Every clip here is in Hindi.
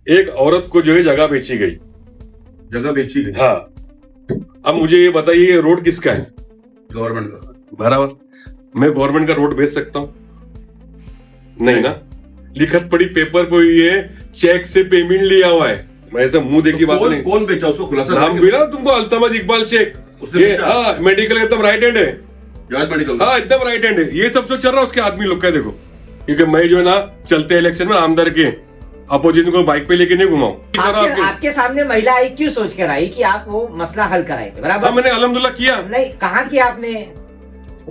एक औरत को जो है जगह बेची गई। जगह बेची गई? हाँ। अब मुझे ये बताइए ये रोड किसका है? गवर्नमेंट का। बराबर। मैं गवर्नमेंट का रोड बेच सकता हूँ? नहीं ना। लिखत पड़ी पेपर पे हुई है, चेक से पेमेंट लिया हुआ है। मैं ऐसे मुंह देखी बात नहीं। कौन बेचा उसको खुलासा? नाम भी ना तुमको, अल्तमज इकबाल शेख। उसने हाँ, मेडिकल एकदम राइट हैंड है। जहाज मेडिकल? हाँ, एकदम राइट हैंड है। ये सब जो चल रहा है उसके आदमी लोग का देखो, क्योंकि मैं जो है ना चलते इलेक्शन में आमदर के अपोजिशन को बाइक पे लेके नहीं घुमाऊं। आपके सामने महिला आई क्यों सोच कर आई कि आप वो मसला हल कराएंगे? बराबर। मैंने अल्हम्दुलिल्लाह किया। नहीं, कहाँ किया आपने?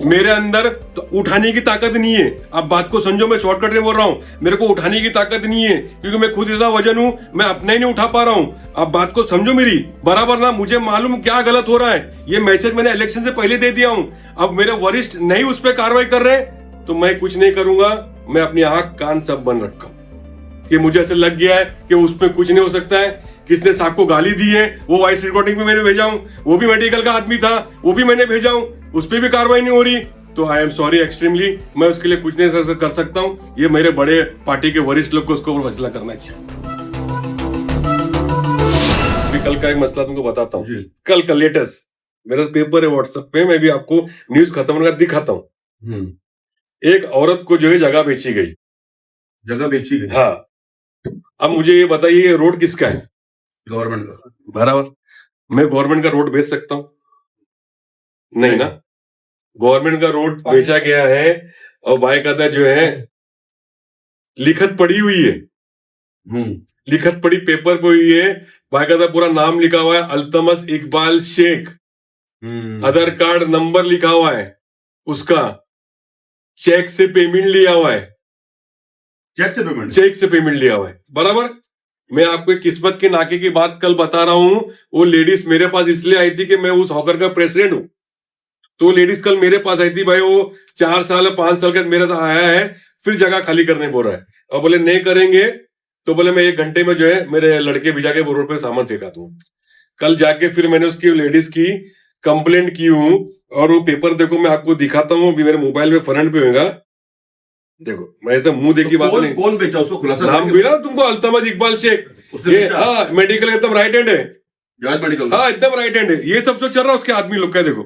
मेरे अंदर तो उठाने की ताकत नहीं है। अब बात को समझो, मैं शॉर्टकट में बोल रहा हूँ। मेरे को उठाने की ताकत नहीं है क्योंकि मैं खुद इतना वजन हूँ, मैं अपना ही नहीं उठा पा रहा हूँ। अब बात को समझो मेरी, बराबर ना। मुझे मालूम क्या गलत हो रहा है। ये मैसेज मैंने इलेक्शन से पहले दे दिया हूँ। अब मेरे वरिष्ठ नहीं उस पर कार्रवाई कर रहे तो मैं कुछ नहीं करूंगा। मैं अपनी आंख कान सब बंद रखा हूँ कि मुझे ऐसे लग गया है कि उसमें कुछ नहीं हो सकता है। किसने साहब को गाली दी है वो वॉइस रिकॉर्डिंग में मैंने भेजा हूँ, वो भी मेडिकल का आदमी था, वो भी मैंने भेजा हूँ, उस पर भी कार्रवाई नहीं हो रही। तो आई एम सॉरी एक्सट्रीमली, मैं उसके लिए कुछ नहीं कर सकता हूँ। ये मेरे बड़े पार्टी के वरिष्ठ लोग को उसको ऊपर फैसला करना चाहिए। कल का एक मसला तुमको बताता हूँ। कल का लेटेस्ट मेरा पेपर है व्हाट्सएप पे, मैं भी आपको न्यूज खत्म होने का दिखाता हूँ। एक औरत को जो है जगह बेची गई। जगह बेची गई? हाँ। अब मुझे ये बताइए ये रोड किसका है? गवर्नमेंट का। बराबर। मैं गवर्नमेंट का रोड बेच सकता हूँ? नहीं ना। गवर्नमेंट का रोड बेचा गया है और बाकायदा जो है लिखत पड़ी हुई है। लिखत पड़ी पेपर पे हुई है, बाकायदा पूरा नाम लिखा हुआ है, अल्तमज इकबाल शेख। आधार कार्ड नंबर लिखा हुआ है उसका। चेक से पेमेंट लिया हुआ है। चेक से पेमेंट? चेक से पेमेंट लिया हुआ है। बराबर। मैं आपको एक किस्मत के नाके की बात कल बता रहा हूं। वो लेडीज मेरे पास इसलिए आई थी कि मैं उस हॉकर का प्रेसिडेंट हूं। तो लेडीज कल मेरे पास आई थी, भाई वो 4 साल 5 साल का मेरा तो आया है, फिर जगह खाली करने बोल रहा है। और बोले नहीं करेंगे तो बोले मैं 1 घंटे में जो है मेरे लड़के भिजा के रोड पे सामान फेंका दूं। कल जाके फिर मैंने उसकी लेडीज की कंप्लेंट की हूं और वो पेपर देखो, मैं आपको दिखाता हूँ, मेरे मोबाइल में फ्रंट पे होगा। देखो, मैं ऐसे मुंह देखी बात नहीं। कौन बेचा उसको खुलासा? नाम भी ना तुमको, अल्तमज इकबाल शेख। हाँ, मेडिकल एकदम राइट हैंड है। जहाज मेडिकल? हाँ, एकदम राइट हैंड है। ये सब जो चल रहा है उसके आदमी लोग का देखो।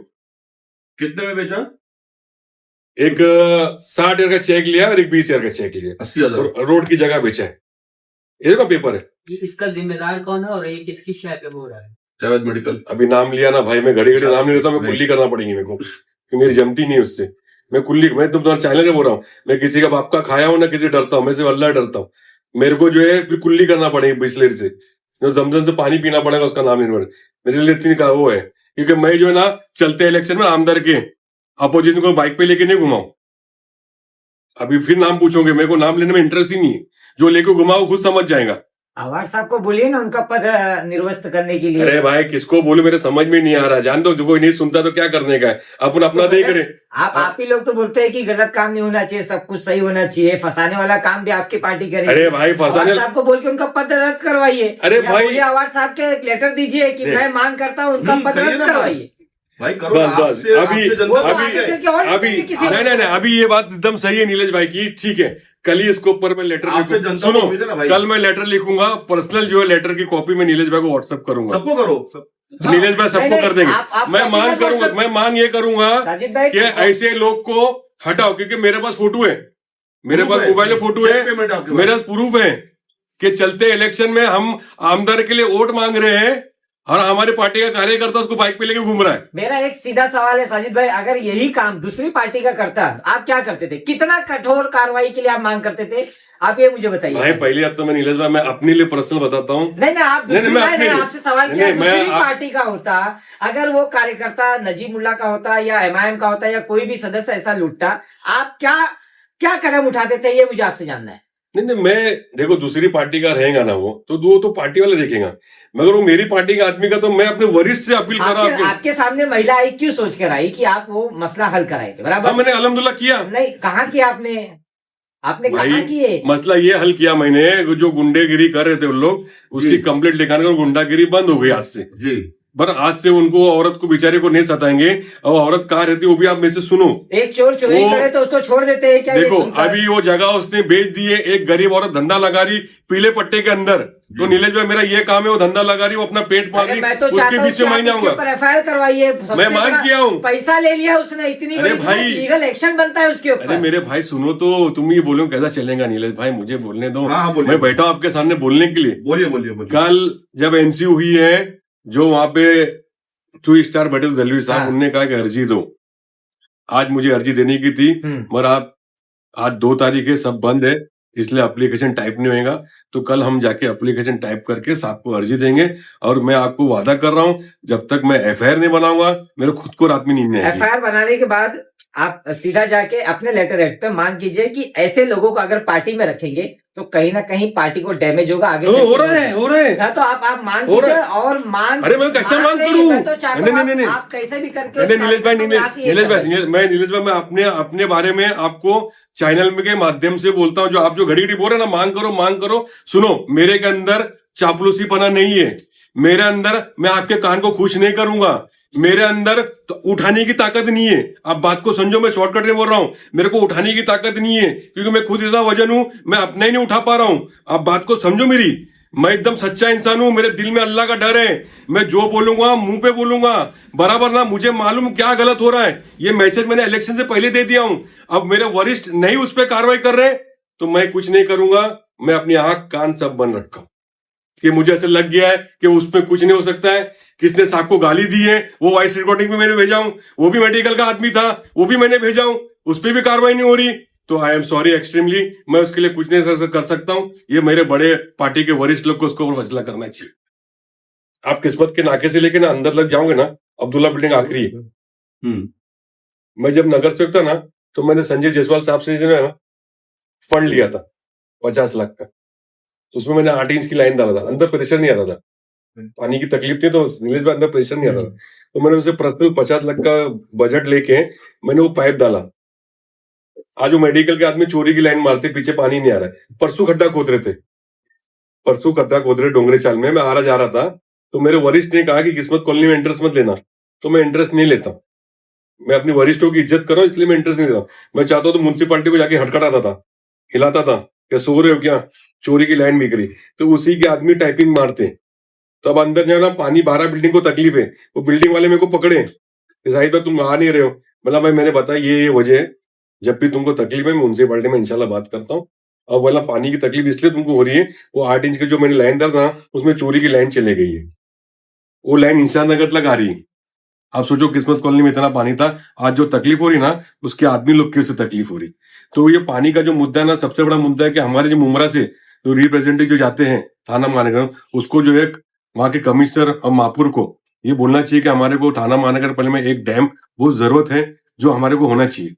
कितने में बेचा? एक 60,000 का चेक लिया और एक 20,000 का चेक लिया। 80,000 रोड की जगह बेचा है। ये का पेपर है। इसका जिम्मेदार कौन है और ये किसकी शय पे हो रहा है? जहाज मेडिकल। अभी नाम लिया ना भाई, मैं घड़ी घड़ी नाम नहीं लेता, मैं कुल्ली करना पड़ेगी मेरे को, मेरी जमती नहीं उससे। मैं तुम तुम्हारा चैनल में बोल रहा हूँ, मैं किसी का बाप का खाया हूँ ना किसी डरता हूँ, मैं सिर्फ अल्लाह डरता हूँ। मेरे को जो है फिर कुल्ली करना पड़ेगी बिस्लेरी से, जमजम से पानी पीना पड़ेगा, उसका नाम नहीं मेरे लिए इतनी का वो है। क्योंकि मैं जो है ना चलते इलेक्शन में आमदर के अपोजिशन को बाइक पे लेके नहीं घुमाऊं। अभी फिर नाम पूछोगे, मेरे को नाम लेने में इंटरेस्ट ही नहीं है। जो लेके घुमाओ खुद समझ जाएगा। आवार साहब को बोलिए ना उनका पद निर्वस्त करने के लिए। अरे भाई किसको बोलूं, मेरे समझ में नहीं आ रहा। जान दो, जो कोई नहीं सुनता तो क्या करने का है, अपन अपना देख रहे। आप ही लोग तो बोलते हैं कि गलत काम नहीं होना चाहिए, सब कुछ सही होना चाहिए, फंसाने वाला काम भी आपकी पार्टी करे। अरे भाई फंसाने साहब को बोल के उनका पद रद्द करवाइए। अरे भाई आवार साहब के लेटर दीजिए कि मैं मांग करता हूँ उनका पद रद्द करवाइए। भाई करो। बस नहीं, अभी ये बात एकदम सही है नीलेश भाई की, ठीक है। कल ही इसके ऊपर मैं लेटर लिखूंगा। सुनो, कल मैं लेटर लिखूंगा पर्सनल, जो है लेटर की कॉपी में नीलेश भाई को व्हाट्सएप करूंगा। सबको करो। नीलेश भाई सबको कर देंगे। मैं मांग ये करूंगा कि ऐसे लोग को हटाओ, क्योंकि मेरे पास फोटो है, मेरे पास मोबाइल में फोटो है, मेरे पास प्रूफ है कि चलते इलेक्शन में हम आमदार के लिए वोट मांग रहे हैं और हमारी पार्टी का कार्यकर्ता उसको बाइक पे लेके घूम रहा है। मेरा एक सीधा सवाल है साजिद भाई, अगर यही काम दूसरी पार्टी का करता आप क्या करते थे? कितना कठोर कार्रवाई के लिए आप मांग करते थे? आप ये मुझे बताइए। भाई पहली बात तो मैं नीलेश भाई, मैं अपने लिए पर्सनल बताता हूँ। नहीं आप आपसे सवाल किया, दूसरी पार्टी का होता, अगर वो कार्यकर्ता नजीब मुल्ला का होता या एमआईएम का होता या कोई भी सदस्य ऐसा लूटता, आप क्या कदम उठाते थे? ये मुझे आपसे जानना है। नहीं, मैं देखो दूसरी पार्टी का रहेगा ना वो तो पार्टी वाले देखेगा, मगर वो मेरी पार्टी का आदमी का तो मैं अपने वरिष्ठ से अपील कर रहा हूँ। आपके सामने महिला आई क्यों सोच कर आई कि आप वो मसला हल कराएंगे? बराबर। हाँ, मैंने अल्हम्दुलिल्लाह किया। नहीं, कहाँ किया आपने कहाँ किए? मसला ये हल किया मैंने, जो गुंडेगिरी कर रहे थे उन लोग, उसकी कंप्लेंट लिखाने का, गुंडागिरी बंद हो गई आज से। जी पर आज से उनको औरत को बेचारे को नहीं सताएंगे। और औरत कहाँ रहती है वो भी आप में से सुनो। एक चोर चोरी करे तो उसको छोड़ देते हैं क्या? देखो अभी वो जगह उसने बेच दी है, एक गरीब औरत धंधा लगा रही पीले पट्टे के अंदर। तो नीलेश भाई मेरा ये काम है, वो धंधा लगा रही, वो अपना पेट पाल रही, उसके बीच में मैं नहीं आऊंगा। एफआईआर करवाइए, मैं मांग किया हूँ, पैसा ले लिया उसने, इतनी अरे भाई लीगल एक्शन बनता है उसके ऊपर। अरे मेरे भाई सुनो तो, तुम ये बोलो कैसा चलेगा नीलेश भाई, मुझे बोलने दो। हाँ, बोलिए। मैं बैठा हूँ आपके सामने बोलने के लिए। बोलिए बोलिए बोलिए। कल जब एनसी हुई है, जो वहां पे 2 स्टार बैठे दलवी साहब, उन्होंने कहा कि अर्जी दो। आज मुझे अर्जी देने की थी, मगर आप आज 2 तारीख है, सब बंद है, इसलिए एप्लीकेशन टाइप नहीं होएगा। तो कल हम जाके एप्लीकेशन टाइप करके साहब को अर्जी देंगे। और मैं आपको वादा कर रहा हूं, जब तक मैं एफआईआर नहीं बनाऊंगा मेरे खुद को रात में नींद नहीं आएगी। एफआईआर बनाने के बाद आप सीधा जाके अपने लेटर हेड पे मांग कीजिए कि ऐसे लोगों को अगर पार्टी में रखेंगे तो कहीं ना कहीं पार्टी को डैमेज होगा आगे। हो रहा है हाँ, तो आप मांग कीजिए और मांग। अरे मैं कैसे मांग करूं? तो नहीं, आप कैसे भी करके नीलेश भाई, नीलेश भाई, मैं अपने बारे में आपको चैनल के माध्यम से बोलता हूं। जो आप जो घड़ी घड़ी बोल रहे हैं ना, मांग करो। सुनो, मेरे के अंदर चापलूसी पना नहीं है। मेरे अंदर, मैं आपके कान को खुश नहीं करूंगा। मेरे अंदर तो उठाने की ताकत नहीं है। आप बात को समझो, मैं शॉर्टकट में बोल रहा हूं। मेरे को उठाने की ताकत नहीं है, क्योंकि मैं खुद इतना वजन हूं, मैं अपना ही नहीं उठा पा रहा हूं। आप बात को समझो मेरी। मैं एकदम सच्चा इंसान हूं, मेरे दिल में अल्लाह का डर है। मैं जो बोलूंगा मुंह पे बोलूंगा, बराबर ना। मुझे मालूम क्या गलत हो रहा है। ये मैसेज मैंने इलेक्शन से पहले दे दिया हूं। अब मेरे वरिष्ठ नहीं उस पर कार्रवाई कर रहे तो मैं कुछ नहीं करूंगा। मैं अपनी आंख कान सब बंद रखा हूं कि मुझे ऐसे लग गया है कि उसमें कुछ नहीं हो सकता है। किसने साहब को गाली दी है, वो वॉइस रिकॉर्डिंग भी मैंने भेजा हूं, वो भी मेडिकल का आदमी था, वो भी मैंने भेजा हूं, उस पर भी कार्रवाई नहीं हो रही। तो आई एम सॉरी एक्सट्रीमली, मैं उसके लिए कुछ नहीं कर सकता हूं। ये मेरे बड़े पार्टी के वरिष्ठ लोग को उसको ऊपर फैसला करना चाहिए। आप किस्मत के नाके से लेके ना अंदर लग जाओगे ना, अब्दुल्ला बिल्डिंग आखिरी है। मैं जब नगर सेवक था ना, तो मैंने संजय जायसवाल साहब से ना फंड लिया था 50 लाख का। तो उसमें मैंने 8 इंच की लाइन डाला था, अंदर प्रेशर नहीं आता था। पानी की तकलीफ थी तो नीलेश भाई अंदर प्रेशर नहीं आता था। तो मैंने उनसे पर्सनल 50 लाख का बजट लेके मैंने वो पाइप डाला। आज वो मेडिकल के आदमी चोरी की लाइन मारते, पीछे पानी नहीं आ रहा है। परसों खड्डा खोद रहे डोंगरे चाल में, मैं आ रहा जा रहा था, तो मेरे वरिष्ठ ने कहा कि किस्मत कॉलोनी में इंटरेस्ट मत लेना। तो मैं इंटरेस्ट नहीं लेता, मैं अपनी वरिष्ठों की इज्जत कर रहा हूं, इसलिए मैं इंटरेस्ट नहीं ले रहा। मैं चाहता हूं तो म्युनिसिपालिटी को जाके हटखटाता था, हिलाता था, क्या सो रहे हो क्या, चोरी की लाइन बिक रही। तो उसी के आदमी टाइपिंग मारते। तो अब अंदर जाना, पानी 12 बिल्डिंग को तकलीफ है, वो बिल्डिंग वाले मेरे को पकड़े, जाहिद भाई तुम आ नहीं रहे हो। बोला भाई मैंने बताया ये वजह है, जब भी तुमको तकलीफ है मैं म्युनिसिपालिटी में इंशाल्लाह बात करता हूँ। अब बोला पानी की तकलीफ इसलिए तुमको हो रही है, वो 8 इंच की जो मैंने लाइन डाला था उसमें चोरी की लाइन चले गई है, वो लाइन इंसान नगर तक आ रही है। आप सोचो किस्मत कॉलोनी में इतना पानी था, आज जो तकलीफ हो रही ना उसके आदमी लोग की उससे तकलीफ हो रही। तो ये पानी का जो मुद्दा है ना, सबसे बड़ा मुद्दा है कि हमारे जो मुमरा से जो रिप्रेजेंटेटिव जो जाते हैं थाना महानगर, उसको जो है वहां के कमिश्नर और महापुर को ये बोलना चाहिए कि हमारे को थाना महानगर पालिका में एक डैम बहुत जरूरत है, जो हमारे को होना चाहिए।